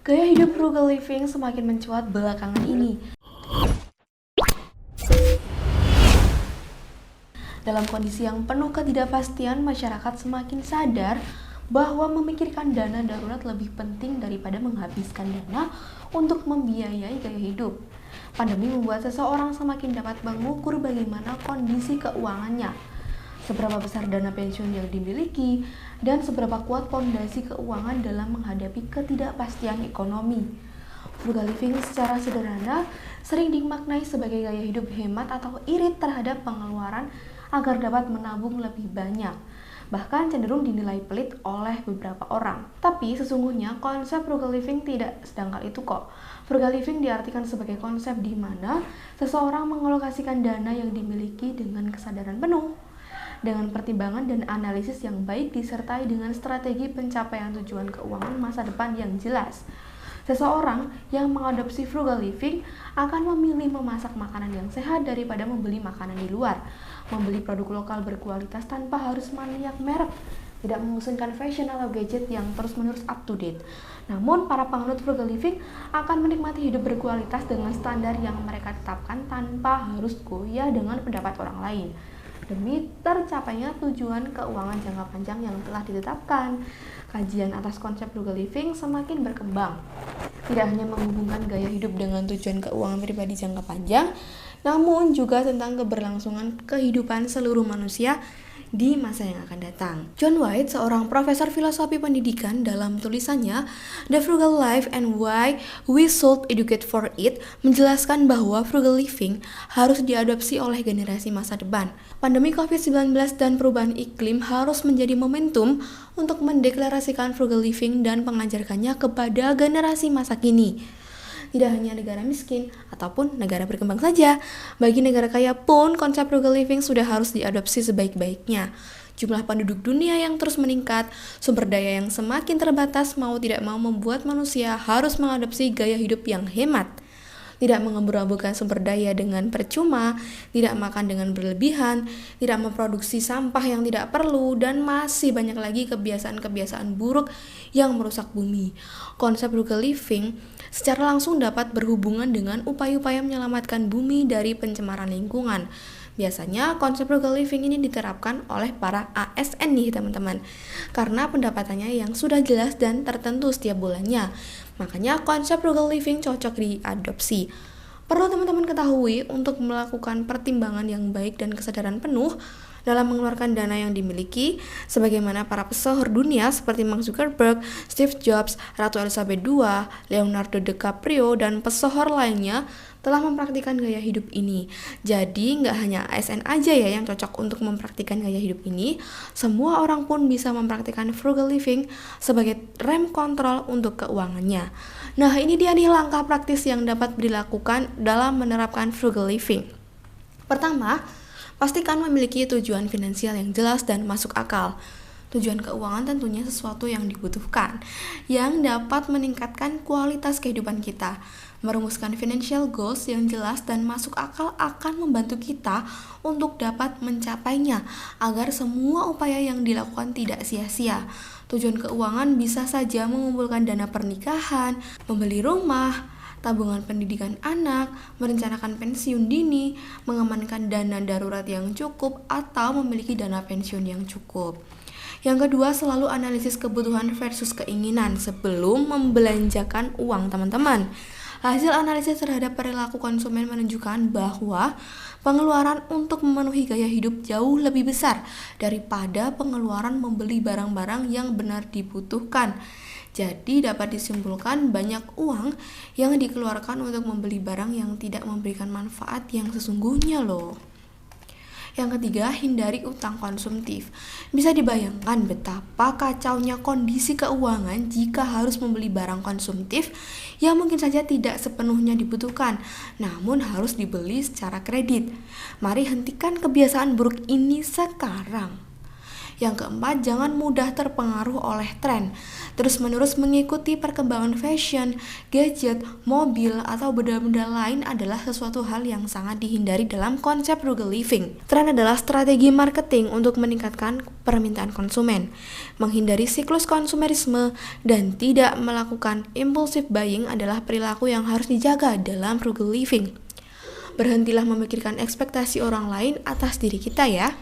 Gaya hidup frugal living semakin mencuat belakangan ini. Dalam kondisi yang penuh ketidakpastian, masyarakat semakin sadar bahwa memikirkan dana darurat lebih penting daripada menghabiskan dana untuk membiayai gaya hidup. Pandemi membuat seseorang semakin dapat mengukur bagaimana kondisi keuangannya, seberapa besar dana pensiun yang dimiliki, dan seberapa kuat fondasi keuangan dalam menghadapi ketidakpastian ekonomi. Frugal living secara sederhana sering dimaknai sebagai gaya hidup hemat atau irit terhadap pengeluaran agar dapat menabung lebih banyak. Bahkan cenderung dinilai pelit oleh beberapa orang. Tapi sesungguhnya konsep frugal living tidak sedangkal itu kok. Frugal living diartikan sebagai konsep di mana seseorang mengalokasikan dana yang dimiliki dengan kesadaran penuh, dengan pertimbangan dan analisis yang baik disertai dengan strategi pencapaian tujuan keuangan masa depan yang jelas. Seseorang yang mengadopsi frugal living akan memilih memasak makanan yang sehat daripada membeli makanan di luar, membeli produk lokal berkualitas tanpa harus maniak merek, tidak mengusungkan fashion atau gadget yang terus-menerus up to date. Namun, para penganut frugal living akan menikmati hidup berkualitas dengan standar yang mereka tetapkan tanpa harus goyah dengan pendapat orang lain, demi tercapainya tujuan keuangan jangka panjang yang telah ditetapkan. Kajian atas konsep frugal living semakin berkembang, tidak hanya menghubungkan gaya hidup dengan tujuan keuangan pribadi jangka panjang, namun juga tentang keberlangsungan kehidupan seluruh manusia di masa yang akan datang. John White, seorang profesor filosofi pendidikan, dalam tulisannya The Frugal Life and Why We Should Educate for It, menjelaskan bahwa frugal living harus diadopsi oleh generasi masa depan. Pandemi COVID-19 dan perubahan iklim harus menjadi momentum untuk mendeklarasikan frugal living dan mengajarkannya kepada generasi masa kini. Tidak hanya negara miskin ataupun negara berkembang saja, bagi negara kaya pun konsep frugal living sudah harus diadopsi sebaik-baiknya. Jumlah penduduk dunia yang terus meningkat, sumber daya yang semakin terbatas mau tidak mau membuat manusia harus mengadopsi gaya hidup yang hemat. Tidak mengembur-amburkan sumber daya dengan percuma, tidak makan dengan berlebihan, tidak memproduksi sampah yang tidak perlu, dan masih banyak lagi kebiasaan-kebiasaan buruk yang merusak bumi. Konsep frugal living secara langsung dapat berhubungan dengan upaya-upaya menyelamatkan bumi dari pencemaran lingkungan. Biasanya konsep frugal living ini diterapkan oleh para ASN nih teman-teman, karena pendapatannya yang sudah jelas dan tertentu setiap bulannya. Makanya konsep frugal living cocok diadopsi. Perlu teman-teman ketahui untuk melakukan pertimbangan yang baik dan kesadaran penuh dalam mengeluarkan dana yang dimiliki, sebagaimana para pesohor dunia seperti Mark Zuckerberg, Steve Jobs, Ratu Elizabeth II, Leonardo DiCaprio, dan pesohor lainnya telah mempraktikkan gaya hidup ini. Jadi nggak hanya ASN aja ya yang cocok untuk mempraktikkan gaya hidup ini, semua orang pun bisa mempraktikkan frugal living sebagai rem kontrol untuk keuangannya. Nah, ini dia nih langkah praktis yang dapat dilakukan dalam menerapkan frugal living. Pertama, pastikan memiliki tujuan finansial yang jelas dan masuk akal. Tujuan keuangan tentunya sesuatu yang dibutuhkan, yang dapat meningkatkan kualitas kehidupan kita. Merumuskan financial goals yang jelas dan masuk akal akan membantu kita untuk dapat mencapainya, agar semua upaya yang dilakukan tidak sia-sia. Tujuan keuangan bisa saja mengumpulkan dana pernikahan, membeli rumah, tabungan pendidikan anak, merencanakan pensiun dini, mengamankan dana darurat yang cukup, atau memiliki dana pensiun yang cukup. Yang kedua, selalu analisis kebutuhan versus keinginan sebelum membelanjakan uang teman-teman. Hasil analisis terhadap perilaku konsumen menunjukkan bahwa pengeluaran untuk memenuhi gaya hidup jauh lebih besar daripada pengeluaran membeli barang-barang yang benar dibutuhkan. Jadi dapat disimpulkan banyak uang yang dikeluarkan untuk membeli barang yang tidak memberikan manfaat yang sesungguhnya loh. Yang ketiga, hindari utang konsumtif. Bisa dibayangkan betapa kacaunya kondisi keuangan jika harus membeli barang konsumtif yang mungkin saja tidak sepenuhnya dibutuhkan, namun harus dibeli secara kredit. Mari hentikan kebiasaan buruk ini sekarang. Yang keempat, jangan mudah terpengaruh oleh tren. Terus-menerus mengikuti perkembangan fashion, gadget, mobil, atau benda-benda lain adalah sesuatu hal yang sangat dihindari dalam konsep frugal living. Tren adalah strategi marketing untuk meningkatkan permintaan konsumen, menghindari siklus konsumerisme, dan tidak melakukan impulsive buying adalah perilaku yang harus dijaga dalam frugal living. Berhentilah memikirkan ekspektasi orang lain atas diri kita ya.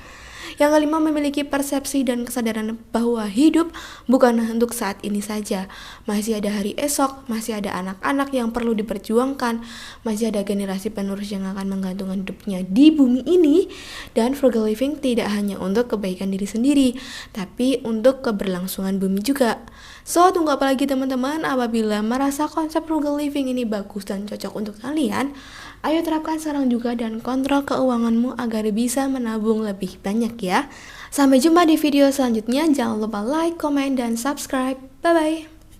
Yang kelima, memiliki persepsi dan kesadaran bahwa hidup bukan untuk saat ini saja. Masih ada hari esok, masih ada anak-anak yang perlu diperjuangkan, masih ada generasi penerus yang akan menggantungkan hidupnya di bumi ini. Dan frugal living tidak hanya untuk kebaikan diri sendiri, tapi untuk keberlangsungan bumi juga. So, tunggu apa lagi teman-teman? Apabila merasa konsep frugal living ini bagus dan cocok untuk kalian, ayo terapkan sekarang juga dan kontrol keuanganmu agar bisa menabung lebih banyak ya. Sampai jumpa di video selanjutnya. Jangan lupa like, komen, dan subscribe. Bye-bye.